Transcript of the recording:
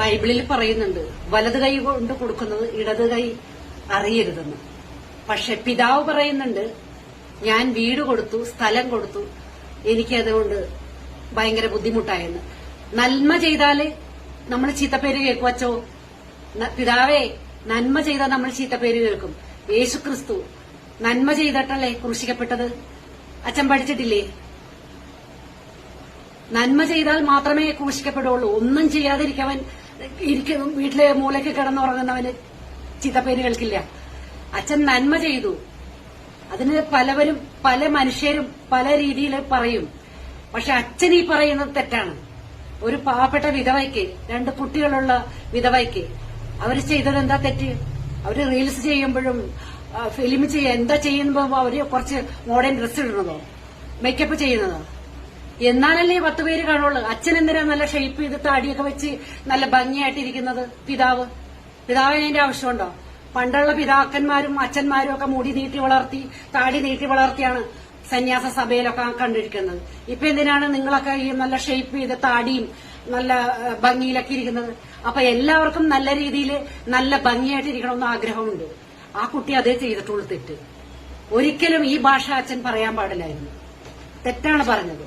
ബൈബിളിൽ പറയുന്നുണ്ട്, വലത് കൈ കൊണ്ട് കൊടുക്കുന്നത് ഇടത് കൈ അറിയരുതെന്ന്. പക്ഷെ പിതാവ് പറയുന്നുണ്ട്, ഞാൻ വീട് കൊടുത്തു, സ്ഥലം കൊടുത്തു, എനിക്കതുകൊണ്ട് ഭയങ്കര ബുദ്ധിമുട്ടായെന്ന്. നന്മ ചെയ്താല് നമ്മൾ ചീത്തപ്പേര് കേൾക്കുവച്ചോ? പിതാവേ, നന്മ ചെയ്താൽ നമ്മൾ ചീത്തപ്പേര് കേൾക്കും. യേശുക്രിസ്തു നന്മ ചെയ്തിട്ടല്ലേ ക്രൂശിക്കപ്പെട്ടത്? അച്ഛൻ പഠിച്ചിട്ടില്ലേ? നന്മ ചെയ്താൽ മാത്രമേ ക്രൂശിക്കപ്പെടുള്ളൂ. ഒന്നും ചെയ്യാതിരിക്കവൻ വീട്ടിലെ മൂലയ്ക്ക് കിടന്നുറങ്ങുന്നവന് ചീത്തപ്പേര് കേൾക്കില്ല. അച്ഛൻ നന്മ ചെയ്തു. അതിന് പലവരും പല മനുഷ്യരും പല രീതിയിൽ പറയും. പക്ഷെ അച്ഛൻ ഈ പറയുന്നത് തെറ്റാണ്. ഒരു പാവപ്പെട്ട വിധവയ്ക്ക്, 2 കുട്ടികളുള്ള വിധവയ്ക്ക് അവര് ചെയ്തത് എന്താ തെറ്റ്? അവര് റീൽസ് ചെയ്യുമ്പോഴും ഫിലിം എന്താ ചെയ്യുമ്പോ അവര് കുറച്ച് മോഡേൺ ഡ്രസ് ഇടുന്നതോ മേക്കപ്പ് ചെയ്യുന്നതോ? എന്നാലല്ലേ 10 പേര് കാണുള്ളൂ. അച്ഛൻ എന്തിനാ നല്ല ഷേപ്പ് ചെയ്ത് താടിയൊക്കെ വെച്ച് നല്ല ഭംഗിയായിട്ടിരിക്കുന്നത്? പിതാവിന് അതിന്റെ ആവശ്യമുണ്ടോ? പണ്ടുള്ള പിതാക്കന്മാരും അച്ഛന്മാരും ഒക്കെ മുടി നീട്ടി വളർത്തി, താടി നീട്ടി വളർത്തിയാണ് സന്യാസ സഭയിലൊക്കെ കണ്ടിരിക്കുന്നത്. ഇപ്പൊ എന്തിനാണ് നിങ്ങളൊക്കെ ഈ നല്ല ഷേപ്പ് ചെയ്ത് താടിയും നല്ല ഭംഗിയിലൊക്കെ ഇരിക്കുന്നത്? അപ്പൊ എല്ലാവർക്കും നല്ല രീതിയിൽ നല്ല ഭംഗിയായിട്ടിരിക്കണമെന്ന് ആഗ്രഹമുണ്ട്. ആ കുട്ടി അതേ ചെയ്തിട്ടുള്ളൂ തെറ്റ്. ഒരിക്കലും ഈ ഭാഷ അച്ഛൻ പറയാൻ പാടില്ലായിരുന്നു. തെറ്റാണ് പറഞ്ഞത്.